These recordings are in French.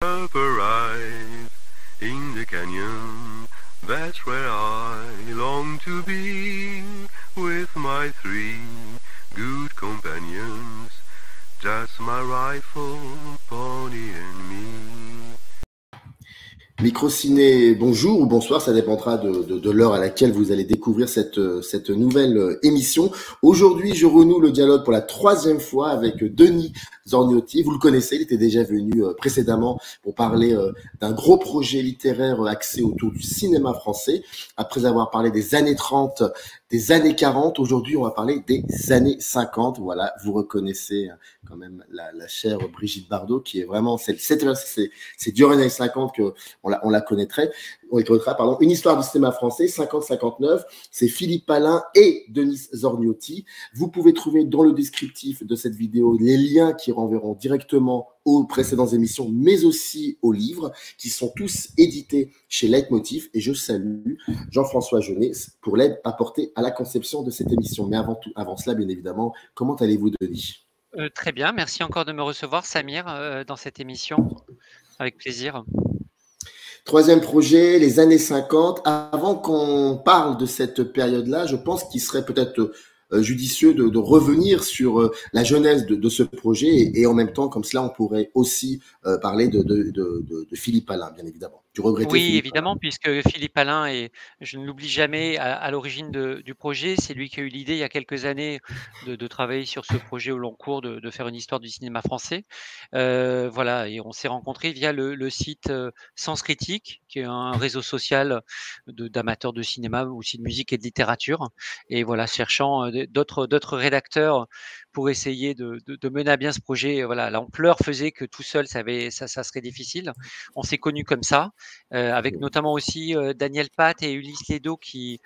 Up arrive in the canyon, that's where I long to be, with my three good companions, just my rifle, pony and me. Microciné, bonjour ou bonsoir, ça dépendra de l'heure à laquelle vous allez découvrir cette nouvelle émission. Aujourd'hui, je renoue le dialogue pour la 3e fois avec Denis Zorniotti. Vous le connaissez, il était déjà venu précédemment pour parler d'un gros projet littéraire axé autour du cinéma français. Après avoir parlé des années 30, des années 40, aujourd'hui, on va parler des années 50. Voilà, vous reconnaissez quand même la chère Brigitte Bardot, qui est vraiment, c'est durant les années 50 que on la connaîtra, pardon. Une histoire du cinéma français, 50-59, c'est Philippe Palin et Denis Zorniotti. Vous pouvez trouver dans le descriptif de cette vidéo les liens qui renverront directement aux précédentes émissions, mais aussi aux livres, qui sont tous édités chez Leitmotiv. Et je salue Jean-François Jeunet pour l'aide apportée à la conception de cette émission. Mais avant cela, bien évidemment, comment allez-vous, Denis ? Très bien, merci encore de me recevoir, Samir, dans cette émission. Avec plaisir. 3e projet, les années 50. Avant qu'on parle de cette période-là, je pense qu'il serait peut-être judicieux de revenir sur la genèse de ce projet et en même temps, comme cela, on pourrait aussi parler de Philippe Palin, bien évidemment. Oui, Philippe évidemment, Palin. Puisque Philippe Palin est, je ne l'oublie jamais, à l'origine du projet. C'est lui qui a eu l'idée il y a quelques années de travailler sur ce projet au long cours, de faire une histoire du cinéma français. Voilà, et on s'est rencontrés via le site Sens Critique, qui est un réseau social d'amateurs de cinéma, aussi de musique et de littérature. Et voilà, cherchant d'autres rédacteurs pour essayer de mener à bien ce projet. Voilà, l'ampleur faisait que tout seul, ça serait difficile. On s'est connus comme ça. Avec notamment aussi Daniel Pat et Ulysse Ledo qui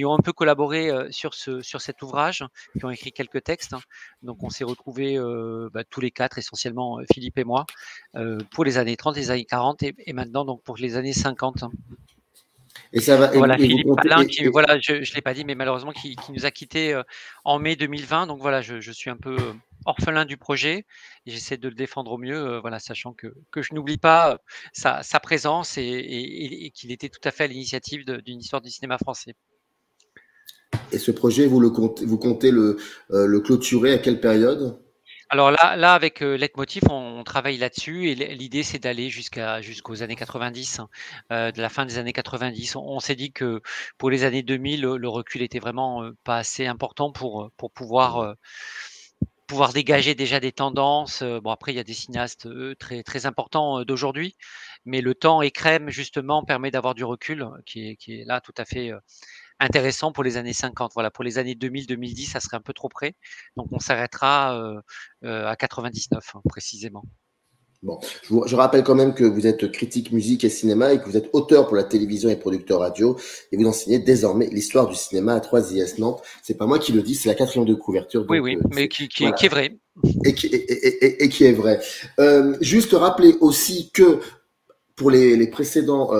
ont un peu collaboré sur cet ouvrage, qui ont écrit quelques textes. Donc on s'est retrouvés tous les 4, essentiellement Philippe et moi, pour les années 30, les années 40 et maintenant donc pour les années 50. Et ça va. Voilà, Philippe Palin, voilà, je l'ai pas dit, mais malheureusement qui nous a quittés en mai 2020. Donc voilà, je suis un peu orphelin du projet et j'essaie de le défendre au mieux, voilà, sachant que je n'oublie pas sa présence et qu'il était tout à fait à l'initiative d'une histoire du cinéma français. Et ce projet, vous comptez le clôturer à quelle période ? Alors là, avec Leitmotiv, on travaille là-dessus et l'idée, c'est d'aller jusqu'aux années 90, de la fin des années 90. On s'est dit que pour les années 2000, le recul était vraiment pas assez important pour pouvoir dégager déjà des tendances. Bon, après, il y a des cinéastes très, très importants d'aujourd'hui, mais le temps écrème, justement, permet d'avoir du recul qui est là tout à fait intéressant pour les années 50. Voilà, pour les années 2000-2010, ça serait un peu trop près. Donc, on s'arrêtera à 99, précisément. Bon, je rappelle quand même que vous êtes critique musique et cinéma et que vous êtes auteur pour la télévision et producteur radio et vous enseignez désormais l'histoire du cinéma à 3IS Nantes. C'est pas moi qui le dis, c'est la 4e de couverture. Donc, oui, mais qui est vrai. Et qui est vrai. Juste rappeler aussi que pour les précédents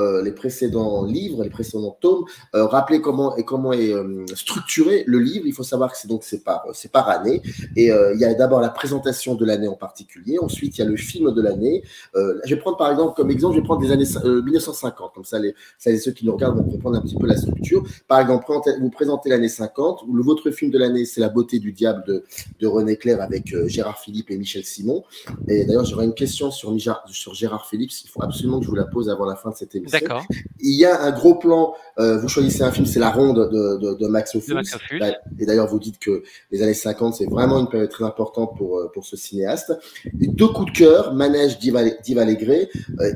livres, les précédents tomes, rappeler comment est structuré le livre. Il faut savoir que c'est par année. Et il y a d'abord la présentation de l'année en particulier. Ensuite, il y a le film de l'année. Je vais prendre par exemple comme exemple, je vais prendre des années 1950. Comme ça, ceux qui nous regardent vont comprendre un petit peu la structure. Par exemple, vous présentez l'année 50. Votre film de l'année, c'est La beauté du diable de René Clair avec Gérard Philippe et Michel Simon. Et d'ailleurs, j'aurais une question sur Gérard Philippe. Il faut absolument que je vous la pose avant la fin de cette émission. D'accord. Il y a un gros plan, vous choisissez un film, c'est La Ronde de Max Ophüls. Et d'ailleurs, vous dites que les années 50, c'est vraiment une période très importante pour ce cinéaste. 2 coups de cœur, Manège d'Yves Allégret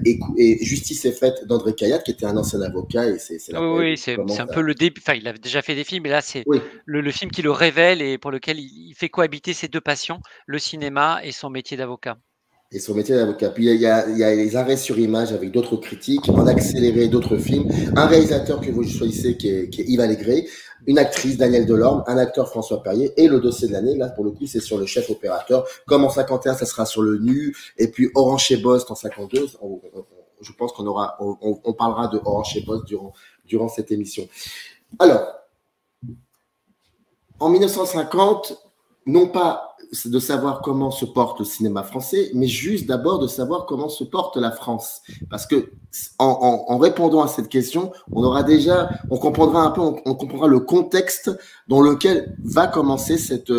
et Justice est faite d'André Cayatte, qui était un ancien avocat. Et c'est un peu le début. Enfin, il a déjà fait des films, mais là, c'est le film qui le révèle et pour lequel il fait cohabiter ses 2 passions, le cinéma et son métier d'avocat. Et son métier d'avocat. Puis il y a les arrêts sur image avec d'autres critiques, en accéléré d'autres films, un réalisateur que vous choisissez qui est Yves Allégret, une actrice Danielle Delorme, un acteur François Perrier et le dossier de l'année. Là, pour le coup, c'est sur le chef opérateur. Comme en 51, ça sera sur le Nu. Et puis Orange chez Bost en 52. Je pense on parlera de Orange chez Bost durant cette émission. Alors, en 1950, non pas de savoir comment se porte le cinéma français, mais juste d'abord de savoir comment se porte la France. Parce que en répondant à cette question, on comprendra un peu, on comprendra le contexte dans lequel va commencer cette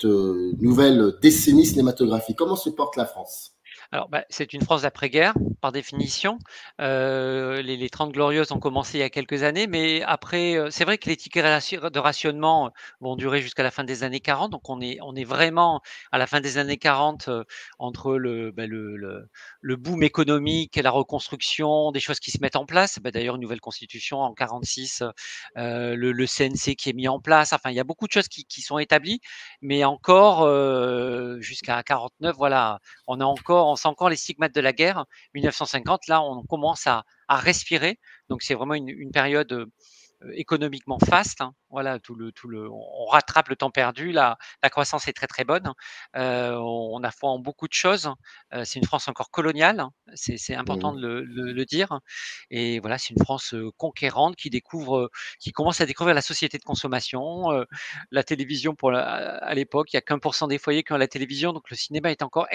nouvelle décennie cinématographique. Comment se porte la France? Alors, c'est une France d'après-guerre, par définition. Les 30 Glorieuses ont commencé il y a quelques années, mais après, c'est vrai que les tickets de rationnement vont durer jusqu'à la fin des années 40. Donc, on est vraiment à la fin des années 40 entre le boom économique et la reconstruction, des choses qui se mettent en place. D'ailleurs, une nouvelle constitution en 46, le CNC qui est mis en place. Enfin, il y a beaucoup de choses qui sont établies, mais encore jusqu'à 49, voilà, on sent encore les stigmates de la guerre. 1950, là, on commence à respirer. Donc, c'est vraiment une période économiquement faste. Hein. Voilà, on rattrape le temps perdu. La croissance est très très bonne. On a foi en beaucoup de choses. C'est une France encore coloniale. Hein. C'est important de le dire. Et voilà, c'est une France conquérante qui commence à découvrir la société de consommation, la télévision à l'époque. Il y a qu'1% des foyers qui ont la télévision, donc le cinéma est encore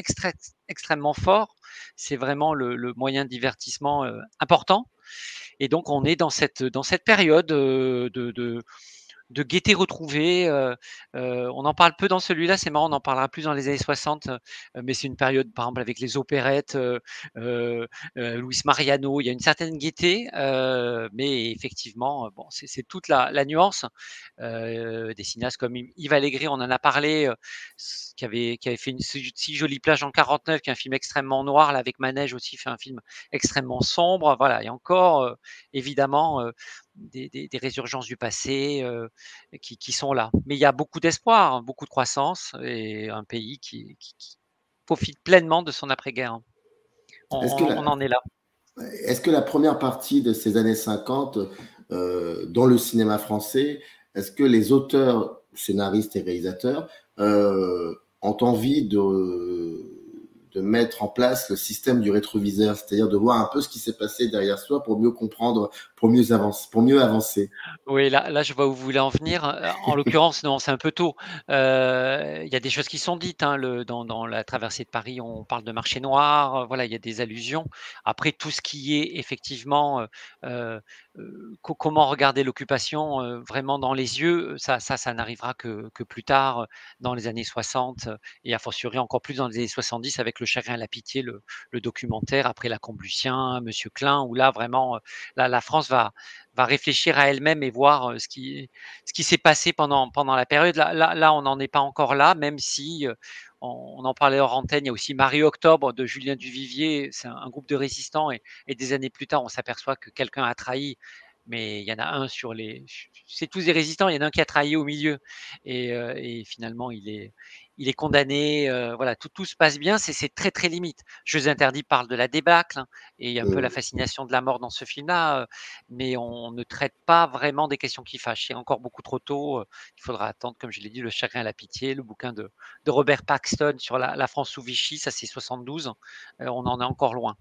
extrêmement fort. C'est vraiment le moyen de divertissement important. Et donc, on est dans cette période de gaieté retrouvée. On en parle peu dans celui-là, c'est marrant, on en parlera plus dans les années 60, mais c'est une période, par exemple, avec les opérettes, Luis Mariano, il y a une certaine gaieté, mais effectivement, bon, c'est toute la nuance. Des cinéastes comme Yves Allégret, on en a parlé, qui avait fait une si jolie plage en 49, qui est un film extrêmement noir, là, avec Manège aussi, fait un film extrêmement sombre. Voilà, il y a encore, évidemment, des résurgences du passé qui sont là. Mais il y a beaucoup d'espoir, hein, beaucoup de croissance et un pays qui profite pleinement de son après-guerre. Est-ce que On en est là. est-ce que la première partie de ces années 50, dans le cinéma français, est-ce que les auteurs, scénaristes et réalisateurs ont envie de mettre en place le système du rétroviseur, c'est-à-dire de voir un peu ce qui s'est passé derrière soi pour mieux comprendre, pour mieux avancer? Oui, là, je vois où vous voulez en venir. En l'occurrence, non, c'est un peu tôt. Il y a des choses qui sont dites, hein, dans la traversée de Paris, on parle de marché noir, voilà, il y a des allusions. Après, tout ce qui est effectivement, comment regarder l'occupation, vraiment dans les yeux, ça n'arrivera que plus tard, dans les années 60, et a fortiori encore plus dans les années 70 avec Le Chagrin et la Pitié, le documentaire après la Cambusien, Monsieur Klein, où là vraiment, la France va réfléchir à elle-même et voir ce qui s'est passé pendant la période. Là, on n'en est pas encore là, même si on en parlait hors antenne. Il y a aussi Marie Octobre de Julien Duvivier. C'est un groupe de résistants et des années plus tard, on s'aperçoit que quelqu'un a trahi. Mais il y en a un c'est tous des résistants. Il y en a un qui a trahi au milieu et finalement il est condamné. Voilà, tout se passe bien. C'est très très limite. Jeux interdits parle de la débâcle hein, et il y a un peu la fascination de la mort dans ce film-là mais on ne traite pas vraiment des questions qui fâchent. C'est encore beaucoup trop tôt. Il faudra attendre, comme je l'ai dit, Le Chagrin et la Pitié, le bouquin de Robert Paxton sur la France sous Vichy, ça c'est 72. On en est encore loin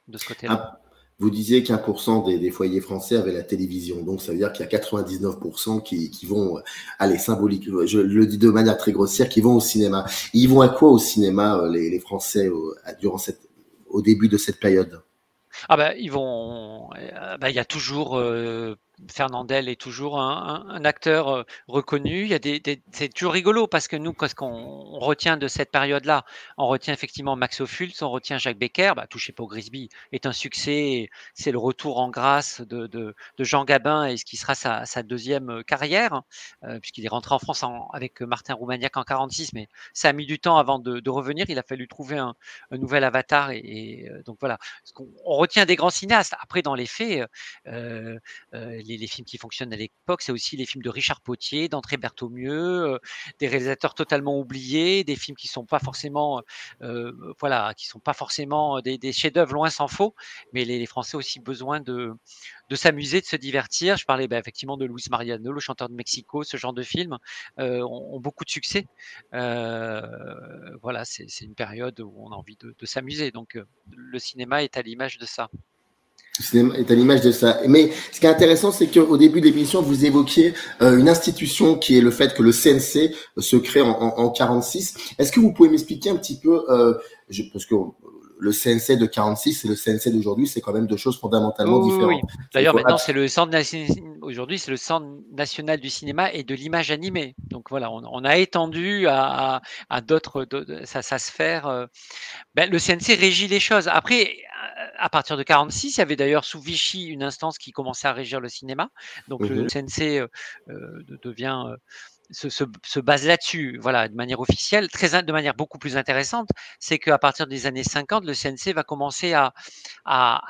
de ce côté-là. Ah, vous disiez qu'1% des foyers français avaient la télévision, donc ça veut dire qu'il y a 99% qui vont, allez, symbolique, je le dis de manière très grossière, qui vont au cinéma. Ils vont à quoi au cinéma, les Français, au début de cette période? Ah bah, il y a toujours Fernandel est toujours un acteur reconnu. Il y a c'est toujours rigolo parce que nous, qu'est-ce qu'on retient de cette période-là? On retient effectivement Max Ophuls, on retient Jacques Becker. Touché pour Grisby est un succès. C'est le retour en grâce de Jean Gabin et ce qui sera sa deuxième carrière, puisqu'il est rentré en France avec Martin Roumaniac en 46, mais ça a mis du temps avant de revenir. Il a fallu trouver un nouvel avatar donc voilà. On retient des grands cinéastes. Après, dans les faits, les films qui fonctionnent à l'époque, c'est aussi les films de Richard Potier, d'André Berthaumieux, des réalisateurs totalement oubliés, des films qui sont pas forcément, voilà, qui sont pas forcément des chefs-d'œuvre, loin s'en faut. Mais les Français ont aussi besoin de s'amuser, de se divertir. Je parlais effectivement de Luis Mariano, le chanteur de Mexico, ce genre de films ont beaucoup de succès. Voilà, c'est une période où on a envie de s'amuser. Donc, le cinéma est à l'image de ça. Le cinéma est à l'image de ça. Mais ce qui est intéressant, c'est qu'au début de l'émission, vous évoquiez une institution qui est le fait que le CNC se crée en 46. Est-ce que vous pouvez m'expliquer un petit peu, parce que le CNC de 46 et le CNC d'aujourd'hui, c'est quand même deux choses fondamentalement Oui, oui, différentes. oui. D'ailleurs, maintenant, c'est le centre aujourd'hui, c'est le Centre national du cinéma et de l'image animée. Donc voilà, on a étendu à d'autres, sa sphère. Ben, le CNC régit les choses. Après, à partir de 46, il y avait d'ailleurs sous Vichy une instance qui commençait à régir le cinéma. Donc le CNC devient se base là-dessus, voilà, de manière officielle, de manière beaucoup plus intéressante, c'est qu'à partir des années 50, le CNC va commencer à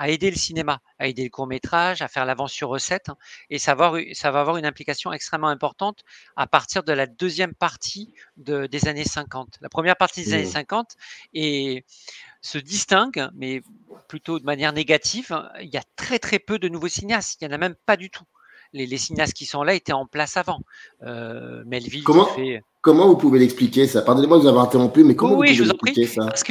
aider le cinéma, à aider le court-métrage, à faire l'avance sur recette, hein, et ça va avoir une implication extrêmement importante à partir de la deuxième partie des années 50. La première partie des années 50 se distingue, mais plutôt de manière négative. Il y a très très peu de nouveaux cinéastes, il n'y en a même pas du tout. Les cinéastes qui sont là étaient en place avant. Melville qui fait. Comment vous pouvez l'expliquer ça? Pardonnez-moi de vous avoir interrompu, mais comment vous Oui, pouvez je vous en prie, l'expliquer ça? parce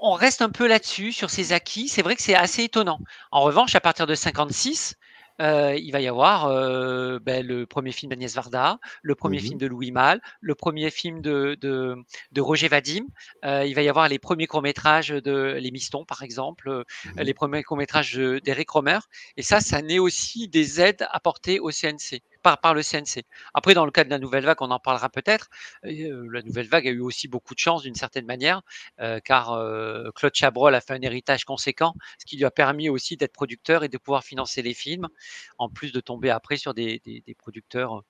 on reste un peu là-dessus, sur ces acquis. C'est vrai que c'est assez étonnant. En revanche, à partir de 56, il va y avoir le premier film d'Agnès Varda, le premier film de Louis Malle, le premier film de Roger Vadim. Il va y avoir les premiers courts-métrages de Les Mistons, par exemple, les premiers courts-métrages d'Éric Rohmer. Et ça naît aussi des aides apportées au CNC. Par le CNC. Après, dans le cas de la Nouvelle Vague, on en parlera peut-être. La Nouvelle Vague a eu aussi beaucoup de chance d'une certaine manière, car Claude Chabrol a fait un héritage conséquent, ce qui lui a permis aussi d'être producteur et de pouvoir financer les films, en plus de tomber après sur des producteurs.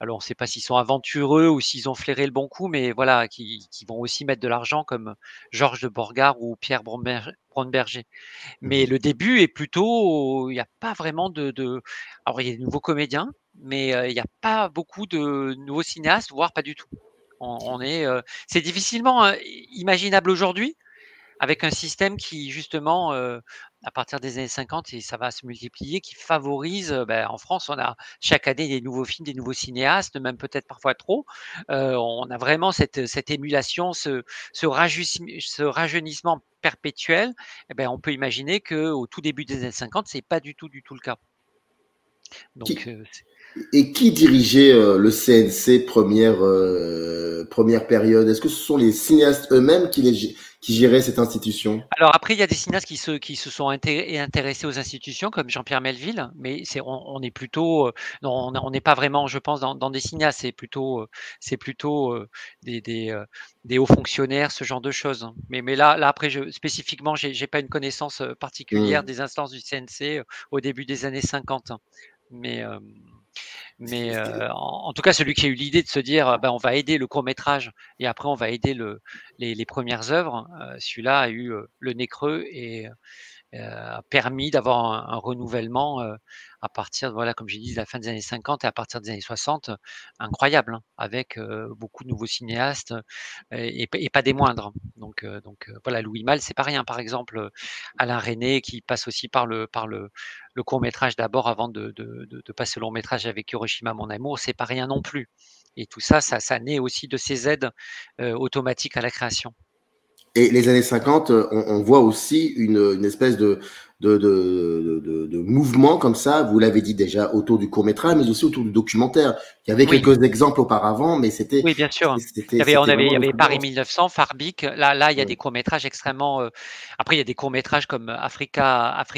Alors, on ne sait pas s'ils sont aventureux ou s'ils ont flairé le bon coup, mais voilà, qui vont aussi mettre de l'argent, comme Georges de Borgard ou Pierre Bromberger. Mais le début est plutôt, il n'y a pas vraiment alors il y a des nouveaux comédiens, mais il n'y a pas beaucoup de nouveaux cinéastes, voire pas du tout. C'est difficilement imaginable aujourd'hui, avec un système qui justement, à partir des années 50, et ça va se multiplier, qui favorise, en France, on a chaque année des nouveaux films, des nouveaux cinéastes, même peut-être parfois trop. On a vraiment cette émulation, ce rajeunissement perpétuel. On peut imaginer qu'au tout début des années 50, c'est pas du tout le cas. Donc, Et qui dirigeait le CNC première période? Est-ce que ce sont les cinéastes eux-mêmes qui géraient cette institution? Alors après, il y a des cinéastes qui se sont intéressés aux institutions, comme Jean-Pierre Melville, mais on est plutôt, non, on n'est pas vraiment, je pense, dans des cinéastes. C'est plutôt des hauts fonctionnaires, ce genre de choses. Mais là après, spécifiquement, j'ai pas une connaissance particulière des instances du CNC au début des années 50. Mais en tout cas, celui qui a eu l'idée de se dire, on va aider le court métrage et après on va aider les premières œuvres, celui-là a eu le nez creux et a permis d'avoir un renouvellement à partir, voilà, comme j'ai dit, de la fin des années 50 et à partir des années 60, incroyable, hein, avec beaucoup de nouveaux cinéastes et pas des moindres. Donc voilà, Louis Malle, c'est pas rien. Par exemple, Alain Resnais qui passe aussi par le court métrage d'abord avant de passer au long métrage avec Hiroshima Mon Amour, c'est pas rien non plus. Et tout ça naît aussi de ces aides automatiques à la création. Et les années 50, on voit aussi une espèce de mouvement comme ça, vous l'avez dit déjà, autour du court-métrage, mais aussi autour du documentaire. Il y avait quelques exemples auparavant, mais c'était. Oui, bien sûr. Il y avait Paris 1900, Farbic. Là, il y a des courts-métrages extrêmement. Après, il y a des courts-métrages comme Afrique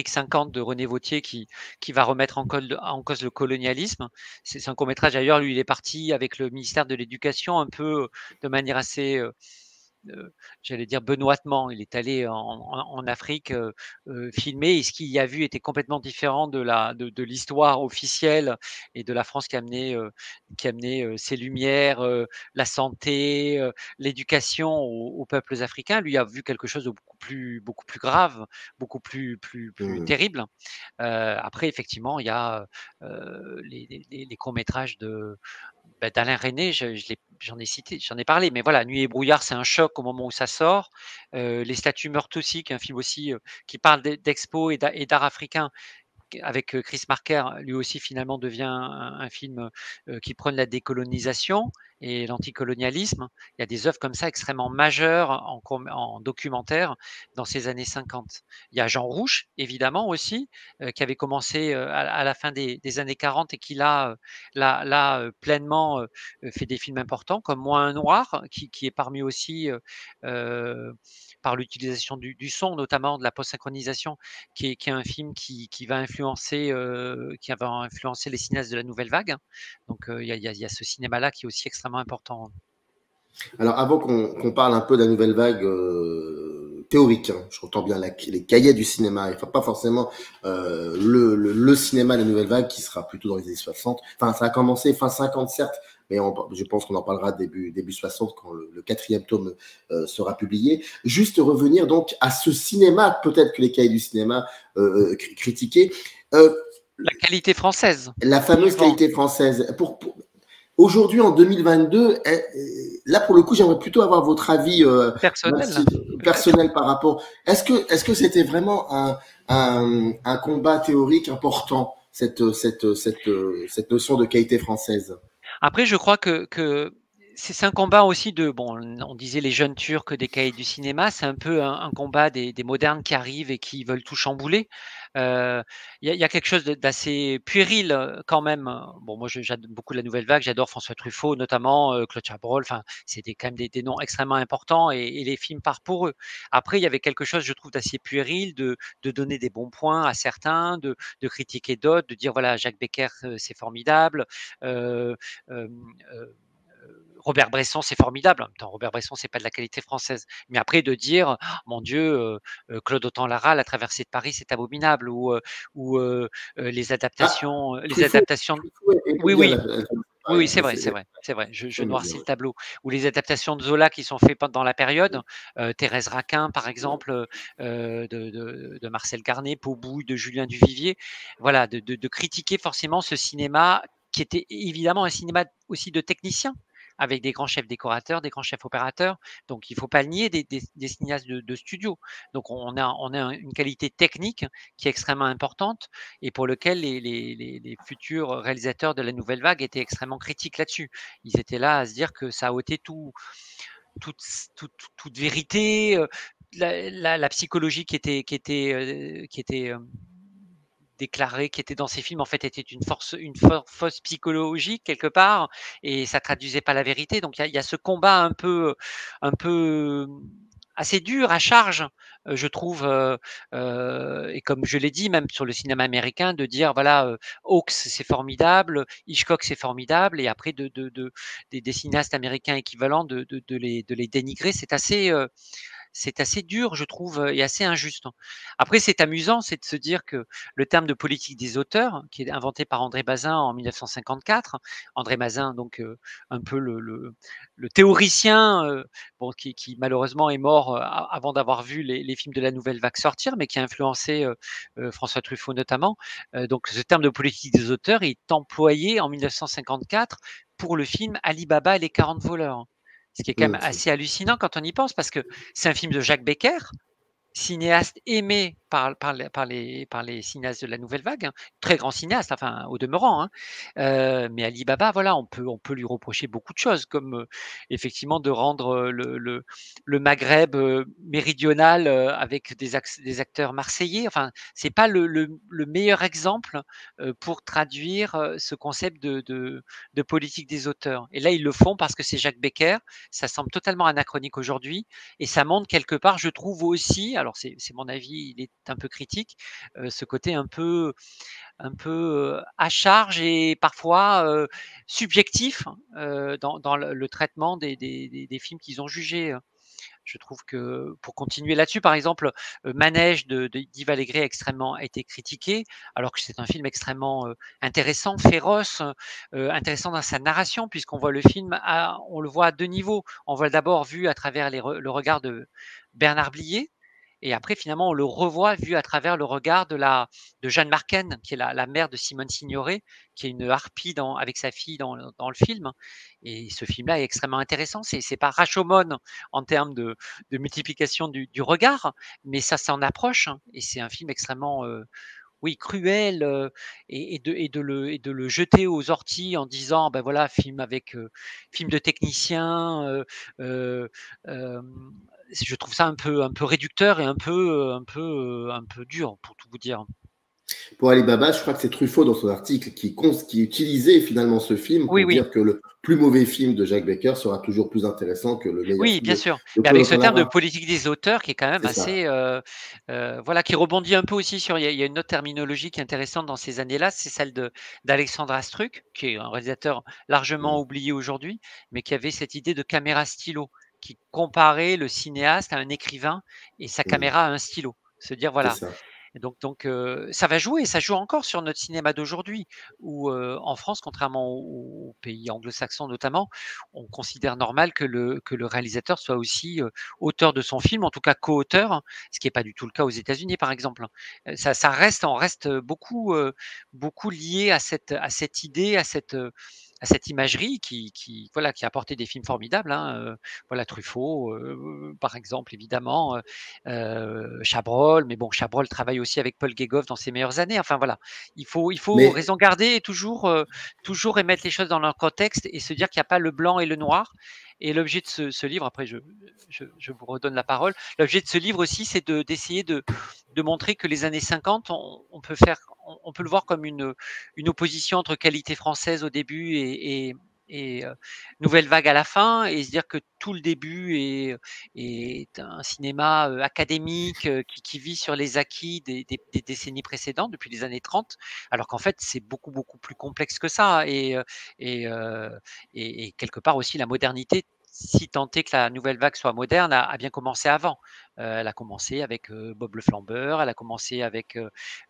50 de René Vauthier qui va remettre en cause le colonialisme. C'est un court-métrage, d'ailleurs, lui, il est parti avec le ministère de l'Éducation un peu de manière assez. J'allais dire benoîtement, il est allé en Afrique filmer, et ce qu'il y a vu était complètement différent de l'histoire officielle et de la France qui amenait ses lumières, la santé, l'éducation aux peuples africains. Lui a vu quelque chose de beaucoup plus grave, beaucoup plus terrible. Après, effectivement, il y a les courts-métrages d'Alain Resnais, j'en ai parlé, mais voilà, Nuit et brouillard, c'est un choc au moment où ça sort. Les statues meurent aussi, qui est un film aussi qui parle d'expo et d'art africain, avec Chris Marker, lui aussi finalement devient un film qui prône la décolonisation et l'anticolonialisme. Il y a des œuvres comme ça extrêmement majeures en documentaire dans ces années 50. Il y a Jean Rouch, évidemment aussi, qui avait commencé à la fin des années 40 et qui là, pleinement fait des films importants, comme Moi un noir, qui est parmi aussi par l'utilisation du son, notamment de la post-synchronisation, qui est un film qui va influencer les cinéastes de la nouvelle vague. Donc il y a ce cinéma-là qui est aussi extrêmement important. Alors, avant qu'on parle un peu de la nouvelle vague théorique, hein, j'entends bien les cahiers du cinéma, enfin pas forcément le cinéma de la nouvelle vague qui sera plutôt dans les années 60. Enfin, ça a commencé fin 50 certes, mais je pense qu'on en parlera début 60 quand le 4e tome sera publié. Juste revenir donc à ce cinéma, peut-être que les cahiers du cinéma critiquaient. La qualité française. La fameuse qualité française. Aujourd'hui, en 2022, là pour le coup, j'aimerais plutôt avoir votre avis personnel par rapport. Est-ce que c'était vraiment un combat théorique important, cette notion de qualité française? Après, je crois que c'est un combat aussi on disait les jeunes Turcs des cahiers du cinéma, c'est un peu un combat des modernes qui arrivent et qui veulent tout chambouler. Il y a quelque chose d'assez puéril quand même. Bon, moi, j'adore beaucoup la nouvelle vague, j'adore François Truffaut notamment, Claude Chabrol, enfin, c'est quand même des noms extrêmement importants et les films partent pour eux. Après, il y avait quelque chose, je trouve, d'assez puéril de donner des bons points à certains, de critiquer d'autres, de dire voilà, Jacques Becker, c'est formidable. Euh, euh, euh, Robert Bresson, c'est formidable. En même temps, Robert Bresson, c'est pas de la qualité française. Mais après, de dire, oh, mon Dieu, Claude Autant-Lara, La Traversée de Paris, c'est abominable, ou les adaptations, oui, oui. Oui, c'est vrai, c'est vrai, c'est vrai. Je noircis le tableau. Ou les adaptations de Zola qui sont faites dans la période, Thérèse Raquin, par exemple, de Marcel Carné, Paubouille, de Julien Duvivier. Voilà, de critiquer forcément ce cinéma qui était évidemment un cinéma aussi de techniciens, avec des grands chefs décorateurs, des grands chefs opérateurs. Donc, il ne faut pas le nier, des cinéastes de studio. Donc, on a une qualité technique qui est extrêmement importante et pour lequel les futurs réalisateurs de la nouvelle vague étaient extrêmement critiques là-dessus. Ils étaient là à se dire que ça a ôté toute vérité, la psychologie qui était déclarée, qui était dans ces films, en fait, était une fausse psychologie quelque part, et ça traduisait pas la vérité. Donc il y a ce combat un peu assez dur à charge, je trouve, et comme je l'ai dit, même sur le cinéma américain, de dire voilà, Hawks c'est formidable, Hitchcock c'est formidable, et après des cinéastes américains équivalents de les dénigrer, c'est assez dur, je trouve, et assez injuste. Après, c'est amusant, c'est de se dire que le terme de politique des auteurs, qui est inventé par André Bazin en 1954, André Bazin, donc un peu le théoricien, bon, qui malheureusement est mort avant d'avoir vu les films de la nouvelle vague sortir, mais qui a influencé François Truffaut notamment. Donc, ce terme de politique des auteurs est employé en 1954 pour le film Ali Baba et les 40 voleurs. Ce qui est quand même assez hallucinant quand on y pense, parce que c'est un film de Jacques Becker, cinéaste aimé par les cinéastes de la nouvelle vague, hein, très grand cinéaste, enfin au demeurant, hein. Mais Ali Baba, voilà, on peut lui reprocher beaucoup de choses, comme effectivement de rendre le Maghreb méridional avec des acteurs marseillais. Enfin, c'est pas le meilleur exemple pour traduire ce concept de politique des auteurs. Et là, ils le font parce que c'est Jacques Becker. Ça semble totalement anachronique aujourd'hui, et ça montre quelque part, je trouve aussi, alors c'est mon avis, il est un peu critique, ce côté un peu à charge et parfois subjectif dans le traitement des films qu'ils ont jugés. Je trouve que, pour continuer là-dessus, par exemple, Manège d'Yves Allégret a été critiqué, alors que c'est un film extrêmement intéressant, féroce, intéressant dans sa narration, puisqu'on voit le film, on le voit à deux niveaux. On voit d'abord vu à travers le regard de Bernard Blier, et après, finalement, on le revoit vu à travers le regard de Jeanne Marken, qui est la mère de Simone Signoret, qui est une harpie avec sa fille dans le film. Et ce film-là est extrêmement intéressant. C'est pas Rashomon en termes de multiplication du regard, mais ça s'en approche. Et c'est un film extrêmement oui, cruel, et de le jeter aux orties en disant: «Ben voilà, film de technicien», je trouve ça un peu réducteur et un peu dur, pour tout vous dire. Pour Alibaba, je crois que c'est Truffaut dans son article qui utilisait finalement ce film Oui, pour oui. dire que le plus mauvais film de Jacques Becker sera toujours plus intéressant que le meilleur Oui, film bien sûr, de mais Paul avec ce terme de Ottonara. politique des auteurs qui est quand même C'est ça. assez, voilà, qui rebondit un peu aussi sur il y a une autre terminologie qui est intéressante dans ces années-là, c'est celle d'Alexandre Astruc, qui est un réalisateur largement Mm. oublié aujourd'hui, mais qui avait cette idée de caméra stylo, qui comparait le cinéaste à un écrivain et sa Mm. caméra à un stylo. Se dire C'est voilà, ça. et donc, ça va jouer, ça joue encore sur notre cinéma d'aujourd'hui où, en France, contrairement aux pays anglo-saxons notamment, on considère normal que le réalisateur soit aussi, auteur de son film, en tout cas co-auteur, hein, ce qui est pas du tout le cas aux États-Unis, par exemple, hein. On reste, beaucoup lié à cette idée, à cette imagerie qui voilà, qui a apporté des films formidables, hein, voilà Truffaut, par exemple évidemment, Chabrol, mais bon, Chabrol travaille aussi avec Paul Guégoff dans ses meilleures années. Enfin voilà, il faut Mais raison garder et toujours remettre les choses dans leur contexte et se dire qu'il n'y a pas le blanc et le noir. Et l'objet de ce livre, après je vous redonne la parole, l'objet de ce livre aussi, c'est d'essayer de montrer que les années 50, on peut le voir comme une opposition entre qualité française au début et nouvelle vague à la fin, et se dire que tout le début est un cinéma académique qui vit sur les acquis des décennies précédentes, depuis les années 30, alors qu'en fait c'est beaucoup beaucoup plus complexe que ça, et, euh, et quelque part aussi la modernité, si tant est que la nouvelle vague soit moderne, a bien commencé avant. Elle a commencé avec Bob le Flambeur, elle a commencé avec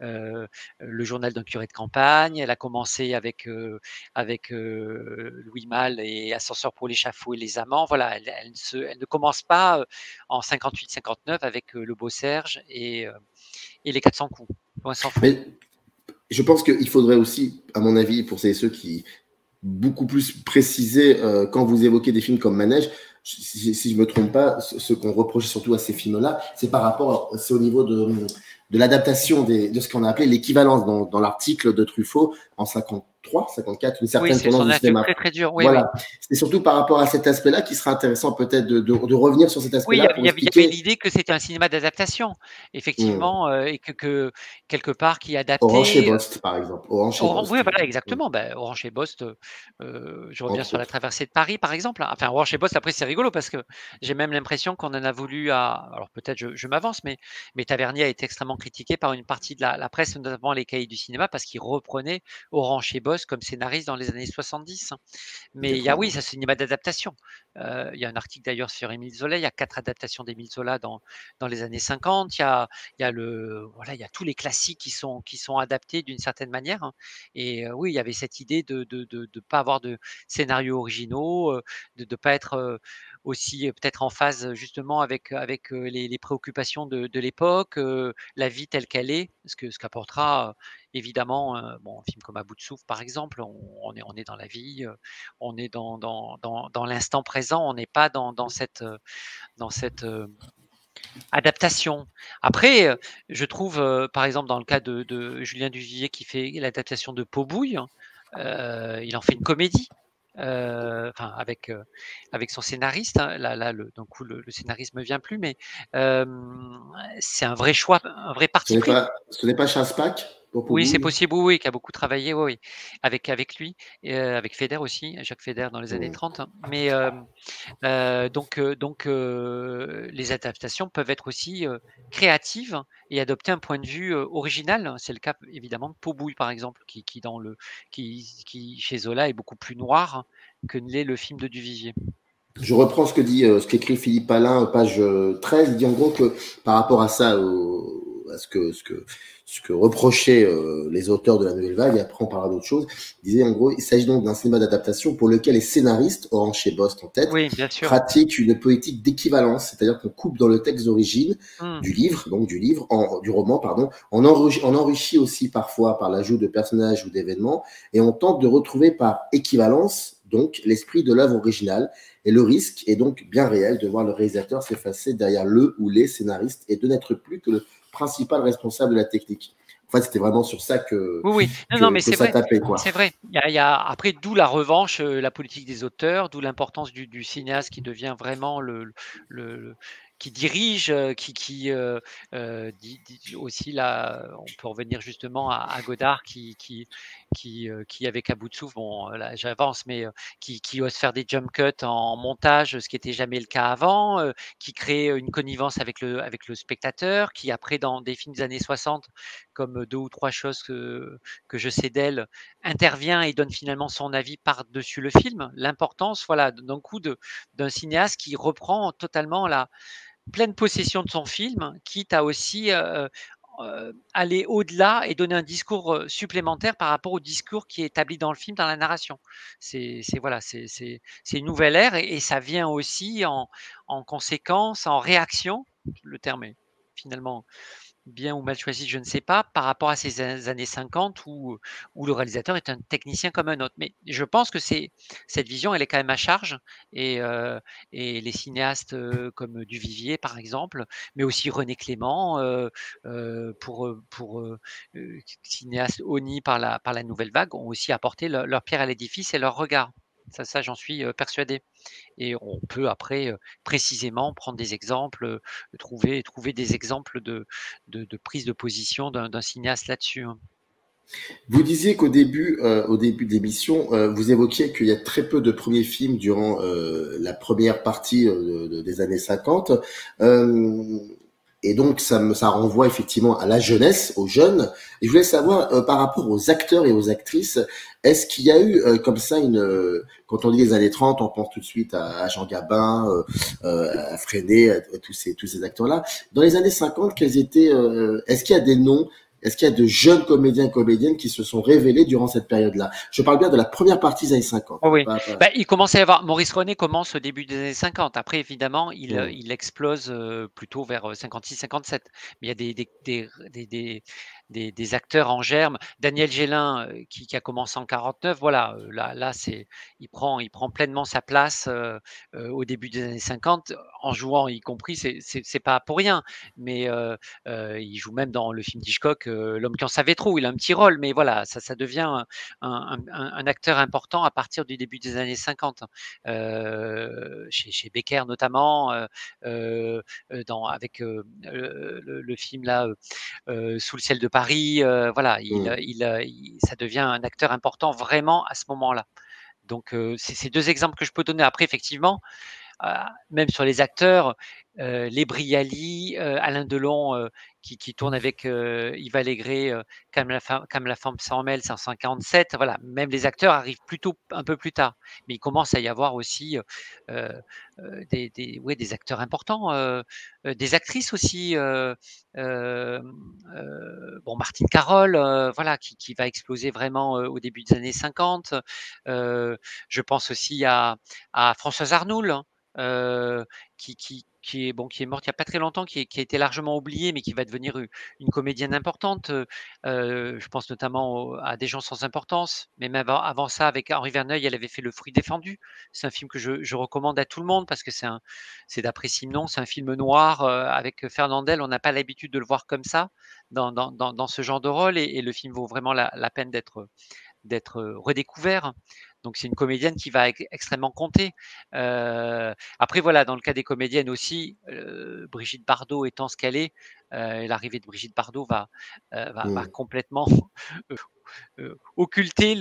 le journal d'un curé de campagne, elle a commencé avec Louis Malle et Ascenseur pour l'échafaud et les amants. Voilà, elle ne commence pas en 58-59 avec Le Beau Serge et les 400 coups. Loin s'en faut. Mais je pense qu'il faudrait aussi, à mon avis, pour ceux qui beaucoup plus préciser quand vous évoquez des films comme Manège, si je ne me trompe pas, ce qu'on reproche surtout à ces films-là, c'est au niveau de l'adaptation de ce qu'on a appelé l'équivalence dans l'article de Truffaut en 53, 54, une Oui, certaine c'est tendance son du acte cinéma. très très dur. Oui, oui. Voilà. C'est surtout par rapport à cet aspect-là qu'il sera intéressant peut-être de revenir sur cet Oui, aspect-là pour il y avait expliquer l'idée que c'était un cinéma d'adaptation, effectivement, et que quelque part qui Orange et adaptait. Bost, par exemple. Orange et Oui, Bost. voilà, exactement. Orange et Bost, je reviens Entre sur La autres. traversée de Paris, par exemple. Enfin, Orange et Bost, après, c'est rigolo parce que j'ai même l'impression qu'on en a voulu à alors peut-être je m'avance, mais Tavernier a été extrêmement critiqué par une partie de la presse, notamment les cahiers du cinéma, parce qu'il reprenait Orange et Bost comme scénariste dans les années 70. Mais il y a, oui, ça, c'est cinéma d'adaptation. Il y a un article d'ailleurs sur Émile Zola, il y a 4 adaptations d'Émile Zola dans les années 50. Voilà, il y a tous les classiques qui sont adaptés d'une certaine manière, hein. Et oui, il y avait cette idée de pas avoir de scénarios originaux, de pas être, aussi, peut-être en phase, justement avec les préoccupations de l'époque, la vie telle qu'elle est. Ce qu'apportera, évidemment, bon, un film comme À bout de souffle, par exemple, on est dans la vie, on est dans l'instant présent, on n'est pas dans cette adaptation. Après, je trouve, par exemple, dans le cas de Julien Duvivier qui fait l'adaptation de Pot Bouille, il en fait une comédie, enfin avec son scénariste, hein. Là, d'un coup, le scénariste me vient plus, mais c'est un vrai choix, un vrai parti pris. Ce n'est pas Chasse-Pack pour Oui, c'est Pobouille. possible, oui, oui, qui a beaucoup travaillé, oui, oui, avec lui, et avec Feder aussi, Jacques Feder dans les années 30, hein. Mais donc, les adaptations peuvent être aussi créatives et adopter un point de vue original. C'est le cas évidemment de Pot Bouille, par exemple, qui chez Zola est beaucoup plus noir que ne l'est le film de Duvivier. Je reprends ce qu'écrit Philippe Alain, page 13. Il dit en gros que par rapport à ça, à ce que reprochaient les auteurs de la nouvelle vague, et après on parlera d'autre chose, il disait en gros, il s'agit donc d'un cinéma d'adaptation pour lequel les scénaristes, Orange et Bost en tête, Oui, bien sûr. pratiquent une politique d'équivalence, c'est-à-dire qu'on coupe dans le texte d'origine Mmh. du roman, pardon, on enrichit aussi parfois par l'ajout de personnages ou d'événements, et on tente de retrouver par équivalence donc l'esprit de l'œuvre originale. Et le risque est donc bien réel de voir le réalisateur s'effacer derrière le ou les scénaristes et de n'être plus que le principal responsable de la technique. En fait, c'était vraiment sur ça que, oui. Non, mais que c'est ça vrai. tapait, quoi. C'est vrai. Après, d'où la revanche, la politique des auteurs, d'où l'importance du cinéaste qui devient vraiment qui dirige, aussi là, on peut revenir justement à Godard qui avec À bout de souffle, bon là j'avance, mais qui ose faire des jump cuts en montage, ce qui était jamais le cas avant, qui crée une connivence avec le spectateur, qui après dans des films des années 60 comme Deux ou trois choses que je sais d'elle, intervient et donne finalement son avis par-dessus le film. L'importance, voilà, d'un coup d'un cinéaste qui reprend totalement la pleine possession de son film, quitte à aussi aller au-delà et donner un discours supplémentaire par rapport au discours qui est établi dans le film, dans la narration. Voilà, c'est une nouvelle ère et ça vient aussi en conséquence, en réaction. Le terme est finalement bien ou mal choisi, je ne sais pas, par rapport à ces années 50 où le réalisateur est un technicien comme un autre. Mais je pense que cette vision, elle est quand même à charge et les cinéastes comme Duvivier, par exemple, mais aussi René Clément, cinéastes honnis par la nouvelle vague, ont aussi apporté leur pierre à l'édifice et leur regard. Ça, j'en suis persuadé. Et on peut après précisément prendre des exemples, trouver des exemples de prise de position d'un cinéaste là-dessus, hein. Vous disiez qu'au au début de l'émission, vous évoquiez qu'il y a très peu de premiers films durant la première partie des années 50. Et donc, ça renvoie effectivement à la jeunesse, aux jeunes. Et je voulais savoir, par rapport aux acteurs et aux actrices, est-ce qu'il y a eu comme ça quand on dit les années 30, on pense tout de suite à Jean Gabin, à Freinet, à tous ces acteurs-là. Dans les années 50, est-ce qu'il y a des noms, est-ce qu'il y a de jeunes comédiens et comédiennes qui se sont révélés durant cette période-là? Je parle bien de la première partie des années 50. Oui, il commence à y avoir. Maurice René commence au début des années 50. Après, évidemment, il explose plutôt vers 56-57. Mais il y a des acteurs en germe. Daniel Gélin, qui a commencé en 49. Voilà, là, il prend pleinement sa place au début des années 50 en jouant, y compris. C'est pas pour rien, mais il joue même dans le film d'Hitchcock, L'homme qui en savait trop. Il a un petit rôle, mais voilà, ça devient un acteur important à partir du début des années 50, chez Becker notamment, avec le film là, Sous le ciel de Paris, voilà, ça devient un acteur important vraiment à ce moment-là. Donc c'est ces deux exemples que je peux donner. Après, effectivement, même sur les acteurs, les Brialy, Alain Delon, qui tourne avec Yves Allégret, Comme la femme s'en mêle, 547. Voilà, même les acteurs arrivent plutôt un peu plus tard. Mais il commence à y avoir aussi des acteurs importants, des actrices aussi. Bon, Martine Carole, voilà, qui va exploser vraiment au début des années 50. Je pense aussi à Françoise Arnoul, hein, qui est morte il n'y a pas très longtemps, qui a été largement oubliée, mais qui va devenir une comédienne importante. Je pense notamment à Des gens sans importance, mais même avant ça, avec Henri Verneuil, elle avait fait Le fruit défendu. C'est un film que je recommande à tout le monde parce que c'est d'après Simon, c'est un film noir avec Fernandel. On n'a pas l'habitude de le voir comme ça dans ce genre de rôle, et le film vaut vraiment la peine d'être redécouvert. Donc c'est une comédienne qui va extrêmement compter. Après voilà, dans le cas des comédiennes aussi, Brigitte Bardot étant ce qu'elle est, l'arrivée de Brigitte Bardot va complètement occulter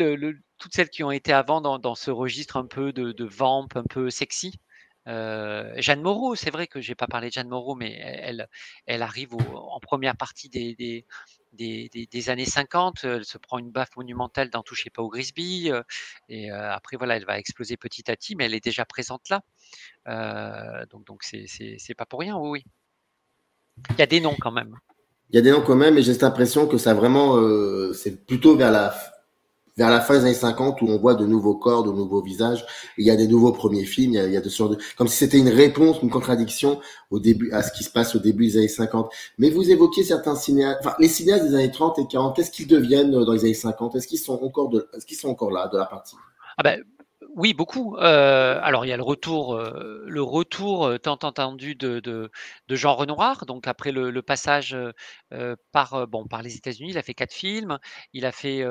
toutes celles qui ont été avant dans ce registre un peu de vamp, un peu sexy. Jeanne Moreau, c'est vrai que j'ai pas parlé de Jeanne Moreau, mais elle arrive en première partie des années 50. Elle se prend une baffe monumentale dans Touchez pas au Grisby, et après voilà, elle va exploser petit à petit, mais elle est déjà présente là. Donc c'est pas pour rien, oui. Il y a des noms quand même. Il y a des noms quand même, et j'ai cette impression que ça vraiment, c'est plutôt vers la fin des années 50 où on voit de nouveaux corps, de nouveaux visages. Il y a des nouveaux premiers films, il y a de sortes comme si c'était une réponse, une contradiction à ce qui se passe au début des années 50. Mais vous évoquez certains cinéastes, les cinéastes des années 30 et 40, qu'est-ce qu'ils deviennent dans les années 50? Est-ce qu'ils sont encore là de la partie? Oui, beaucoup. Alors, il y a le retour tant entendu de Jean Renoir. Donc, après le passage par les États-Unis, il a fait 4 films. Il a fait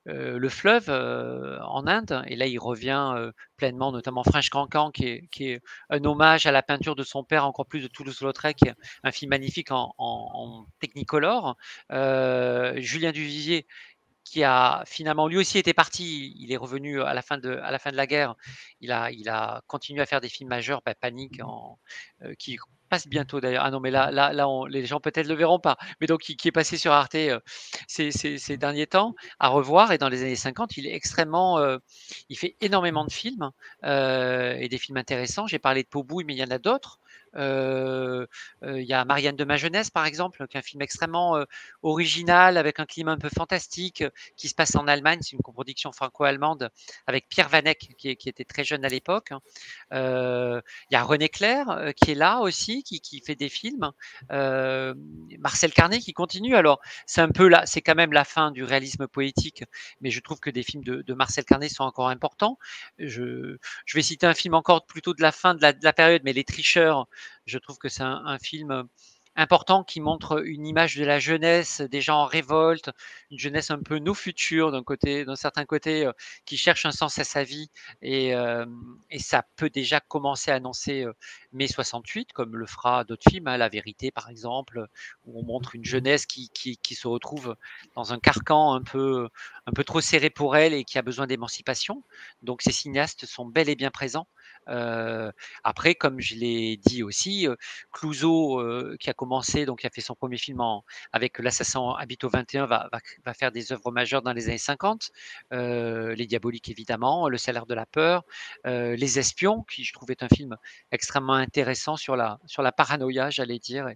Le Fleuve en Inde. Et là, il revient pleinement, notamment French Cancan, qui est un hommage à la peinture de son père, encore plus de Toulouse-Lautrec, qui est un film magnifique en Technicolor. Julien Duvivier, qui a finalement lui aussi été parti. Il est revenu à la fin de la guerre. Il a continué à faire des films majeurs, Panique, qui passe bientôt d'ailleurs. Ah non, mais là les gens peut-être le verront pas. Mais donc, qui est passé sur Arte ces derniers temps, à revoir. Et dans les années 50, il fait énormément de films et des films intéressants. J'ai parlé de Paubouille, mais il y en a d'autres. Il y a Marianne de ma jeunesse, par exemple, qui est un film extrêmement original, avec un climat un peu fantastique, qui se passe en Allemagne. C'est une coproduction franco-allemande avec Pierre Vanek, qui était très jeune à l'époque. Il y a René Clair qui est là aussi, qui fait des films. Marcel Carné qui continue. Alors, c'est un peu là, c'est quand même la fin du réalisme poétique, mais je trouve que des films de Marcel Carné sont encore importants. Je vais citer un film encore plutôt de la fin de la période, mais Les Tricheurs. Je trouve que c'est un film important qui montre une image de la jeunesse, des gens en révolte, une jeunesse un peu nos futurs d'un certain côté, qui cherche un sens à sa vie et ça peut déjà commencer à annoncer mai 68, comme le fera d'autres films, hein, La Vérité par exemple, où on montre une jeunesse qui se retrouve dans un carcan un peu trop serré pour elle et qui a besoin d'émancipation. Donc ces cinéastes sont bel et bien présents. Après, comme je l'ai dit aussi, Clouzot, qui a commencé, donc qui a fait son premier film avec L'Assassin habite au 21, va faire des œuvres majeures dans les années 50. Les Diaboliques, évidemment, Le Salaire de la peur, Les Espions, qui je trouve est un film extrêmement intéressant sur la paranoïa, j'allais dire,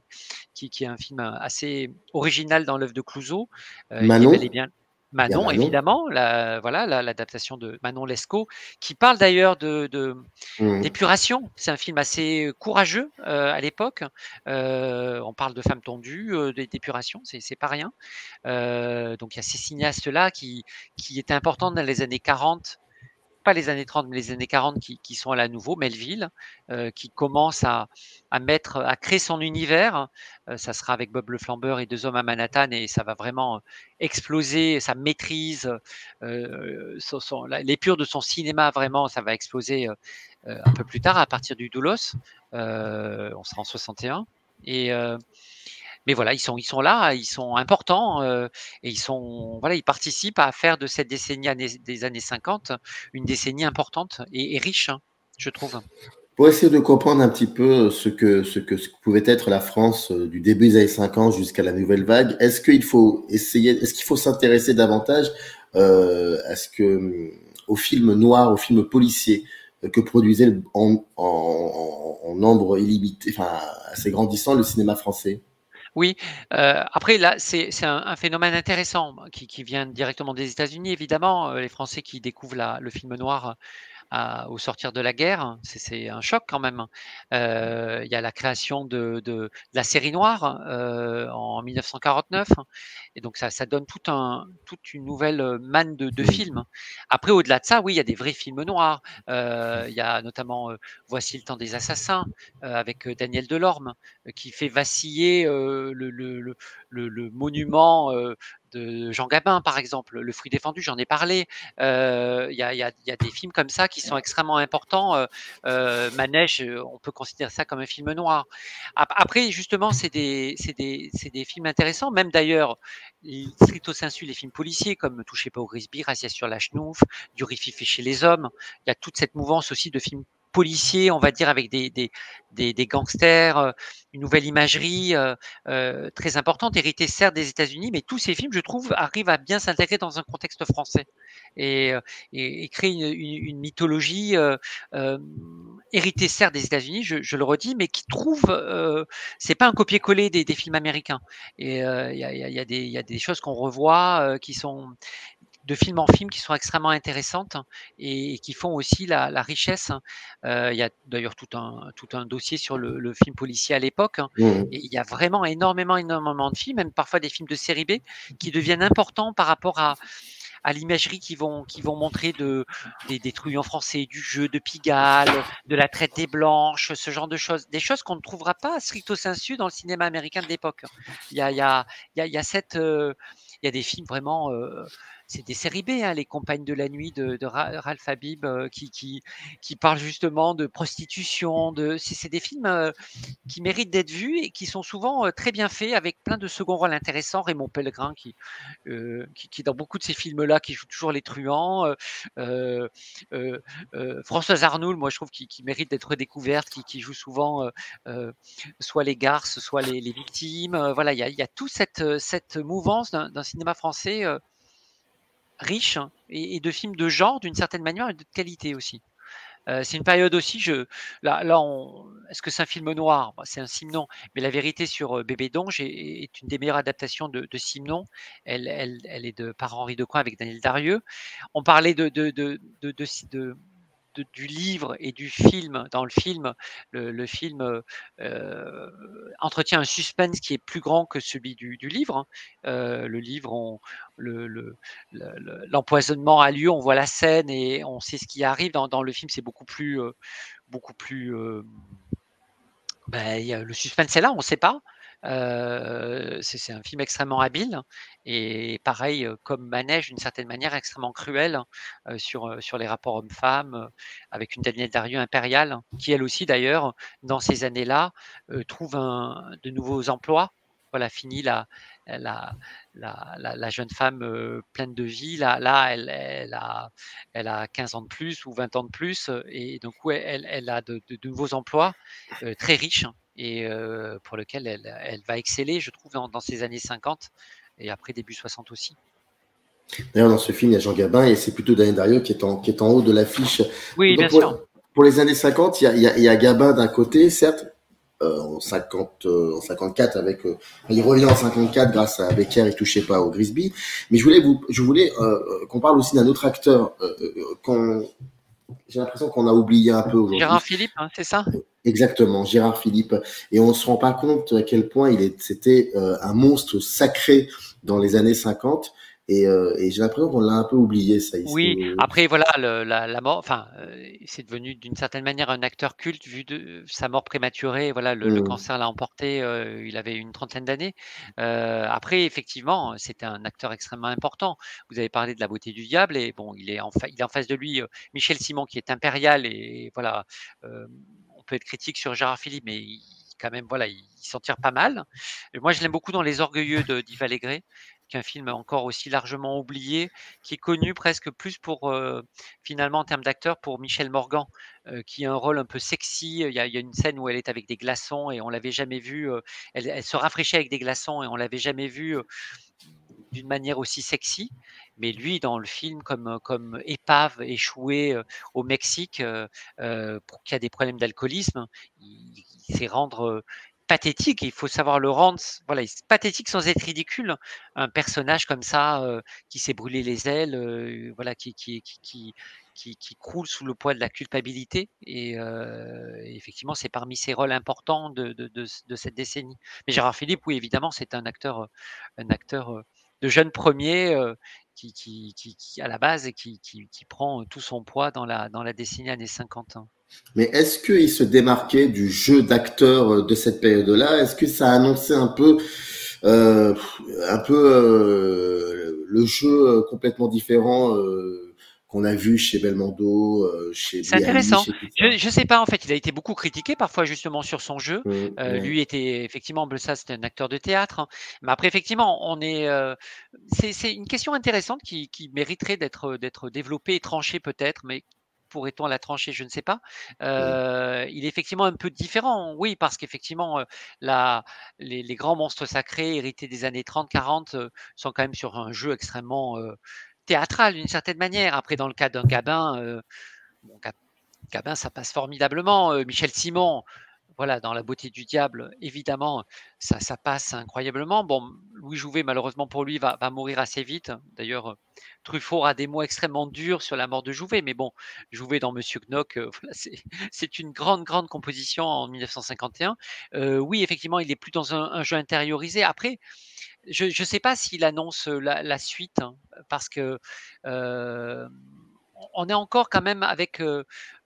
qui est un film assez original dans l'œuvre de Clouzot, qui est bel et Manon, bien il y a Manon, Manon. évidemment, l'adaptation de Manon Lescaut, qui parle d'ailleurs Mhm. d'épuration. C'est un film assez courageux à l'époque. On parle de femmes tondues, d'épuration, c'est pas rien. Donc il y a ces cinéastes-là qui étaient importants dans les années 40, pas les années 30, mais les années 40 qui sont là à nouveau. Melville, qui commence à créer son univers. Ça sera avec Bob le Flambeur et Deux hommes à Manhattan, et ça va vraiment exploser. Sa maîtrise, l'épure de son cinéma, vraiment, ça va exploser un peu plus tard, à partir du Doulos. On sera en 61. Mais voilà, ils sont là, ils sont importants et ils participent à faire de cette décennie des années 50 une décennie importante et riche, hein, je trouve. Pour essayer de comprendre un petit peu ce que pouvait être la France du début des années 50 jusqu'à la nouvelle vague, est-ce qu'il faut s'intéresser davantage au film noir, au film policier que produisait en nombre illimité, enfin assez grandissant le cinéma français? Oui, après là, c'est un phénomène intéressant qui vient directement des États-Unis, évidemment. Les Français qui découvrent le film noir au sortir de la guerre, c'est un choc quand même. Il y a la création de la série noire en 1949, et donc ça donne toute une nouvelle manne de films. Après, au-delà de ça, oui, il y a des vrais films noirs. Il y a notamment Voici le temps des assassins avec Daniel Delorme qui fait vaciller le monument de Jean Gabin, par exemple, Le fruit défendu, j'en ai parlé. Il y a des films comme ça qui sont extrêmement importants. Manège, on peut considérer ça comme un film noir. Après, justement, c'est des films intéressants, même d'ailleurs, stricto sensu, les films policiers, comme Touchez pas au Grisby, Razzia sur la Schnouf, Du riz fait chez les hommes. Il y a toute cette mouvance aussi de films policiers, on va dire, avec des gangsters, une nouvelle imagerie très importante, héritée certes des États-Unis, mais tous ces films, je trouve, arrivent à bien s'intégrer dans un contexte français et, et créer une mythologie héritée certes des États-Unis, je le redis, mais qui trouve, c'est pas un copier-coller des films américains. Et il y a des choses qu'on revoit qui sont de film en film qui sont extrêmement intéressantes et qui font aussi la richesse. Il y a d'ailleurs tout un dossier sur le film policier à l'époque. Mhm. Et il y a vraiment énormément de films, même parfois des films de série B, qui deviennent importants par rapport à l'imagerie qui vont montrer des truands français, du jeu de Pigalle, de la traite des blanches, ce genre de choses, des choses qu'on ne trouvera pas stricto sensu dans le cinéma américain de l'époque. Il y a, il y a, il y a cette, il y a des films vraiment, c'est des séries B, hein, Les Compagnes de la Nuit de Ralph Habib, qui parlent justement de prostitution, c'est des films qui méritent d'être vus et qui sont souvent très bien faits avec plein de second rôles intéressants. Raymond Pellegrin qui dans beaucoup de ces films-là, qui joue toujours les truands. Françoise Arnoul, moi je trouve qui mérite d'être redécouverte, qui joue souvent soit les garces, soit les victimes. Voilà, il y a toute cette mouvance d'un cinéma français riche, hein, et de films de genre d'une certaine manière et de qualité aussi. C'est une période aussi, est-ce que c'est un film noir? Bah, c'est un Simenon, mais la vérité sur Bébé Donge est une des meilleures adaptations de Simenon. Elle est par Henri Decoing avec Daniel Darieux. On parlait du livre et du film. Dans le film, le film entretient un suspense qui est plus grand que celui du livre, hein. Le livre, l'empoisonnement a lieu, on voit la scène et on sait ce qui arrive. Dans le film, c'est beaucoup plus, le suspense est là, on ne sait pas. C'est un film extrêmement habile et pareil, comme Manège, d'une certaine manière, extrêmement cruel sur les rapports hommes-femmes, avec une Danielle Darieux impériale, qui elle aussi d'ailleurs, dans ces années-là, trouve de nouveaux emplois. Voilà, fini la jeune femme pleine de vie. Là elle a 15 ans de plus ou 20 ans de plus, et donc elle a de nouveaux emplois très riches, et pour lequel elle va exceller, je trouve, dans ces années 50 et après début 60 aussi. D'ailleurs, dans ce film, il y a Jean Gabin et c'est plutôt Daniel Darieux qui est en haut de l'affiche. Oui, bien sûr. Pour les années 50, il y a Gabin d'un côté, certes, en 54 avec, il revient en 54 grâce à Becker, il touchait pas au Grisby. Mais je voulais qu'on parle aussi d'un autre acteur j'ai l'impression qu'on a oublié un peu aujourd'hui. Gérard Philippe, hein, c'est ça? Exactement, Gérard Philippe. Et on se rend pas compte à quel point c'était un monstre sacré dans les années 50. Et j'ai l'impression qu'on l'a un peu oublié, ça ici. Oui, après voilà, la mort, enfin, c'est devenu d'une certaine manière un acteur culte vu de sa mort prématurée. Voilà, le cancer l'a emporté, il avait une trentaine d'années. Après, effectivement, c'était un acteur extrêmement important. Vous avez parlé de La Beauté du diable et bon, il est en face de lui Michel Simon qui est impérial et voilà, on peut être critique sur Gérard Philippe, mais quand même, voilà, il s'en tire pas mal. Et moi, je l'aime beaucoup dans Les Orgueilleux d'Yves Allégret, qui est un film encore aussi largement oublié, qui est connu presque plus pour, finalement, en termes d'acteur, pour Michel Morgan, qui a un rôle un peu sexy. Il y a une scène où elle est avec des glaçons et on l'avait jamais vue, elle se rafraîchit avec des glaçons et on l'avait jamais vue d'une manière aussi sexy. Mais lui, dans le film, comme épave échouée au Mexique, qui a des problèmes d'alcoolisme, il sait rendre pathétique. Il faut savoir le rendre. Voilà, pathétique sans être ridicule. Un personnage comme ça qui s'est brûlé les ailes, voilà, qui croule sous le poids de la culpabilité. Et effectivement, c'est parmi ses rôles importants de cette décennie. Mais Gérard Philippe, oui, évidemment, c'est un acteur de jeune premier qui à la base qui prend tout son poids dans la décennie années 50. Mais est-ce qu'il se démarquait du jeu d'acteur de cette période-là? Est-ce que ça annonçait un peu le jeu complètement différent qu'on a vu chez Belmondo, chez C'est intéressant. Je sais pas, en fait, il a été beaucoup critiqué parfois justement sur son jeu. Lui était effectivement, ça c'était un acteur de théâtre, hein. Mais après effectivement, c'est une question intéressante qui mériterait d'être développée et tranchée peut-être, mais pourrait-on la trancher? Je ne sais pas. Il est effectivement un peu différent, oui, parce qu'effectivement, les grands monstres sacrés hérités des années 30-40 sont quand même sur un jeu extrêmement théâtral d'une certaine manière. Après, dans le cas d'un Gabin, bon, Gabin, ça passe formidablement. Michel Simon, voilà, dans La Beauté du diable, évidemment, ça passe incroyablement. Bon, Louis Jouvet, malheureusement pour lui, va mourir assez vite. D'ailleurs, Truffaut a des mots extrêmement durs sur la mort de Jouvet, mais bon, Jouvet dans Monsieur Knock, voilà, c'est une grande, grande composition en 1951. Oui, effectivement, il est plus dans un jeu intériorisé. Après, je ne sais pas s'il annonce la suite, hein, parce que on est encore quand même avec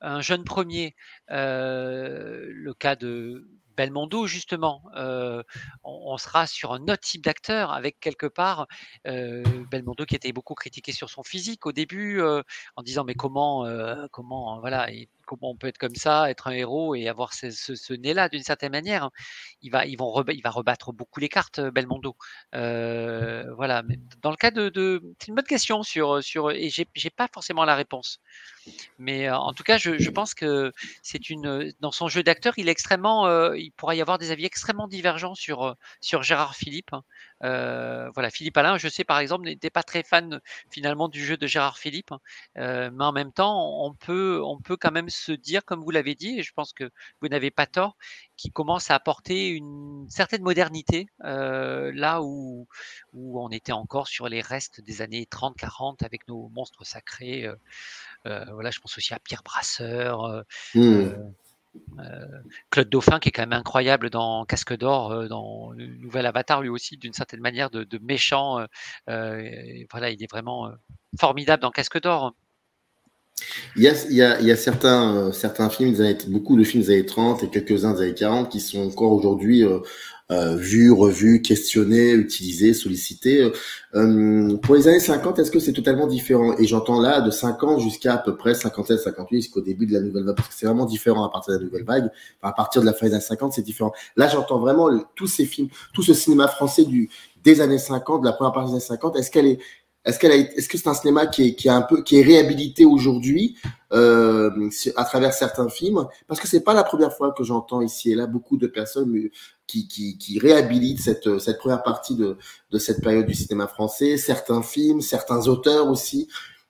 un jeune premier. Le cas de Belmondo, justement, on sera sur un autre type d'acteur avec quelque part Belmondo qui était beaucoup critiqué sur son physique au début, en disant mais comment voilà, comment on peut être comme ça, être un héros et avoir ce nez-là d'une certaine manière. Il va rebattre beaucoup les cartes, Belmondo. Voilà, mais dans le cas c'est une bonne question et j'ai pas forcément la réponse. Mais en tout cas, je pense que dans son jeu d'acteur, il pourra y avoir des avis extrêmement divergents sur Gérard Philippe, hein. Voilà, Philippe Alain, je sais par exemple, n'était pas très fan finalement du jeu de Gérard Philippe, hein. Mais en même temps, on peut quand même se dire, comme vous l'avez dit, et je pense que vous n'avez pas tort, qu'il commence à apporter une certaine modernité là où on était encore sur les restes des années 30-40 avec nos monstres sacrés. Voilà, je pense aussi à Pierre Brasseur, Hmm. heu Claude Dauphin qui est quand même incroyable dans Casque d'or, dans le nouvel Avatar, lui aussi d'une certaine manière de méchant, voilà, il est vraiment, formidable dans Casque d'or. Il y a certains films, beaucoup de films des années 30 et quelques-uns des années 40 qui sont encore aujourd'hui vus, revus, questionnés, utilisés, sollicités. Pour les années 50, est-ce que c'est totalement différent? Et j'entends là de 50 jusqu'à à peu près 57, 58, jusqu'au début de la nouvelle vague, parce que c'est vraiment différent à partir de la nouvelle vague. Enfin, à partir de la fin des années 50, c'est différent. Là, j'entends vraiment tous ces films, tout ce cinéma français des années 50, de la première partie des années 50. Est-ce que c'est un cinéma qui est réhabilité aujourd'hui à travers certains films? Parce que c'est pas la première fois que j'entends ici et là beaucoup de personnes qui réhabilitent cette première partie de cette période du cinéma français, certains films, certains auteurs aussi.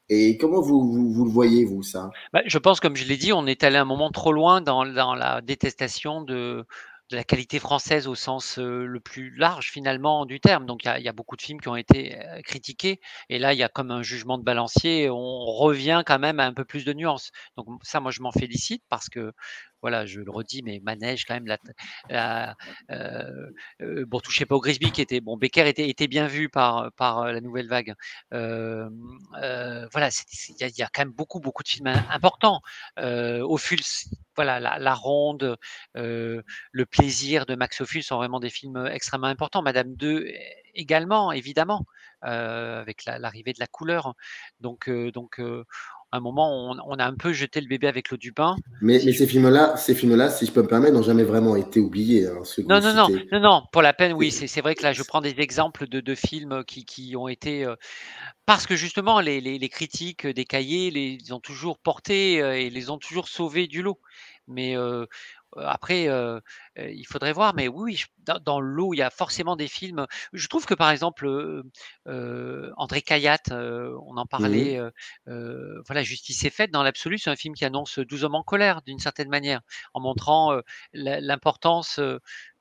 Et comment vous le voyez, vous, ça? Bah, je pense, comme je l'ai dit, on est allé un moment trop loin dans la détestation de la qualité française au sens le plus large finalement du terme. Donc il y a beaucoup de films qui ont été critiqués et là il y a comme un jugement de balancier. On revient quand même à un peu plus de nuances. Donc ça, moi je m'en félicite parce que voilà, je le redis, mais Manège quand même la bon, touchez pas au Grisby qui était bon, Becker était bien vu par la nouvelle vague. Voilà, il y a quand même beaucoup de films importants. Ophuls, voilà, la Ronde, Le Plaisir de Max Ophuls sont vraiment des films extrêmement importants. Madame 2 également, évidemment, avec l'arrivée de la couleur. Donc, à un moment, on a un peu jeté le bébé avec l'eau du bain. Mais Si je ces films-là, si je peux me permettre, n'ont jamais vraiment été oubliés, hein, ceux que vous Non, non, non, citez. non, non, pour la peine, oui, C'est- c'est vrai que là, je prends des exemples de films qui ont été, parce que justement les critiques des cahiers les ont toujours portés, et les ont toujours sauvés du lot. Mais, après, il faudrait voir, mais oui, oui, dans le lot, il y a forcément des films. Je trouve que par exemple, André Cayatte, on en parlait, Mhm. voilà, Justice est faite, dans l'absolu, c'est un film qui annonce 12 hommes en colère d'une certaine manière, en montrant, l'importance,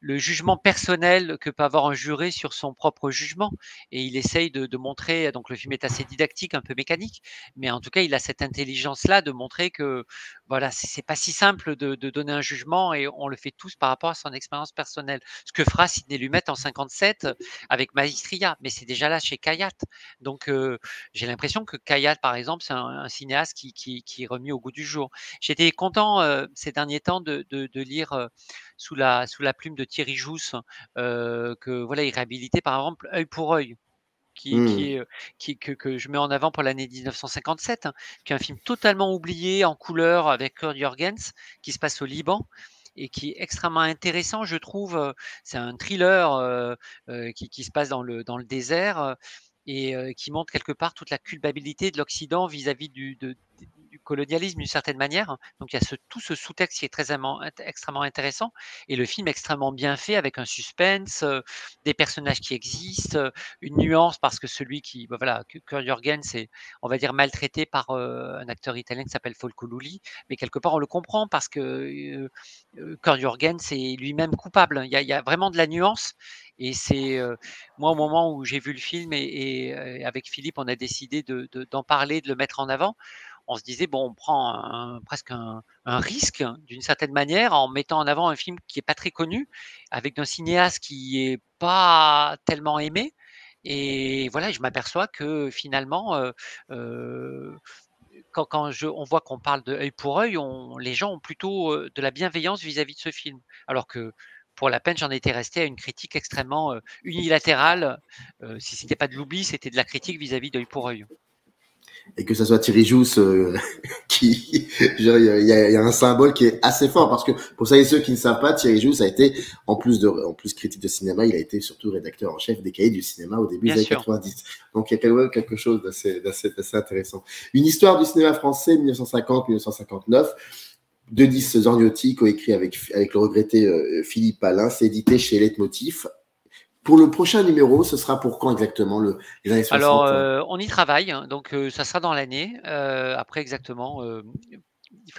le jugement personnel que peut avoir un juré sur son propre jugement. Et il essaye de montrer, donc le film est assez didactique, un peu mécanique, mais en tout cas, il a cette intelligence-là de montrer que voilà, c'est pas si simple de donner un jugement et on le fait tous par rapport à son expérience personnelle. Ce que fera Sidney Lumet en 57 avec Maestria, mais c'est déjà là chez Kayat. Donc, j'ai l'impression que Kayat, par exemple, c'est un cinéaste qui est remis au goût du jour. J'étais content ces derniers temps de lire sous la plume de Thierry Jousse que voilà, il réhabilitait par exemple Œil pour œil qui Mhm. est, que je mets en avant pour l'année 1957, hein, qui est un film totalement oublié en couleur avec Kurt Jürgens, qui se passe au Liban et qui est extrêmement intéressant, je trouve. C'est un thriller qui se passe dans le désert et qui montre quelque part toute la culpabilité de l'Occident vis-à-vis du colonialisme d'une certaine manière. Donc il y a tout ce sous-texte qui est extrêmement intéressant et le film est extrêmement bien fait avec un suspense, des personnages qui existent, une nuance parce que celui qui, bah voilà, Kurt Jürgens est, on va dire, maltraité par un acteur italien qui s'appelle Folco Lulli, mais quelque part on le comprend parce que Kurt Jürgens est lui-même coupable. Il y a vraiment de la nuance et c'est moi au moment où j'ai vu le film et avec Philippe on a décidé d'en parler, de le mettre en avant. on se disait bon, on prend presque un risque d'une certaine manière en mettant en avant un film qui est pas très connu, avec un cinéaste qui est pas tellement aimé. Et voilà, je m'aperçois que finalement, quand on voit qu'on parle de Œil pour œil, les gens ont plutôt de la bienveillance vis-à-vis de ce film. Alors que pour la peine, j'en étais resté à une critique extrêmement unilatérale. Si c'était pas de l'oubli, c'était de la critique vis-à-vis d'Œil pour œil. Et que ça soit Thierry Jousse qui, il y a un symbole qui est assez fort, parce que pour ça et ceux qui ne savent pas, Thierry Jousse a été, en plus critique de cinéma, il a été surtout rédacteur en chef des Cahiers du cinéma au début des années 90. Donc il y a quand même quelque chose d'assez intéressant. Une histoire du cinéma français 1950-1959. Denis Zorniotti, coécrit avec le regretté Philippe Alain, c'est édité chez Leitmotiv. Pour le prochain numéro, ce sera pour quand exactement, les années 60? Alors, on y travaille, donc ça sera dans l'année. Après, exactement,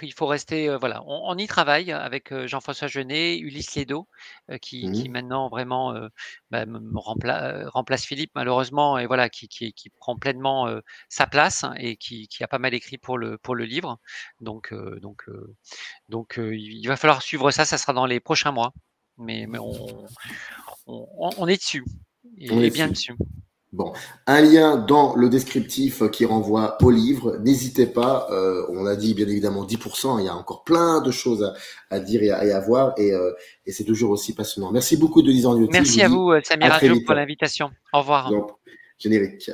il faut rester, voilà, on y travaille avec Jean-François Jeunet, Ulysse Lédo, qui maintenant vraiment remplace Philippe malheureusement, et voilà, qui prend pleinement sa place, et qui a pas mal écrit pour le livre. Donc, il va falloir suivre ça. Ça sera dans les prochains mois, mais on est dessus, et bien dessus. Bon, un lien dans le descriptif qui renvoie au livre. N'hésitez pas, on a dit bien évidemment 10%, il y a encore plein de choses à dire et à voir, et c'est toujours aussi passionnant. Merci beaucoup Denis Zorniotti. Merci à vous Samir Adjo pour l'invitation. Au revoir. Donc, générique.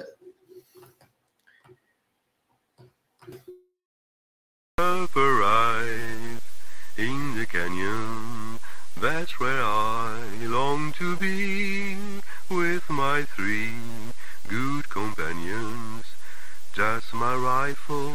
In the canyon, that's where I long to be, with my 3 good companions, just my rifle.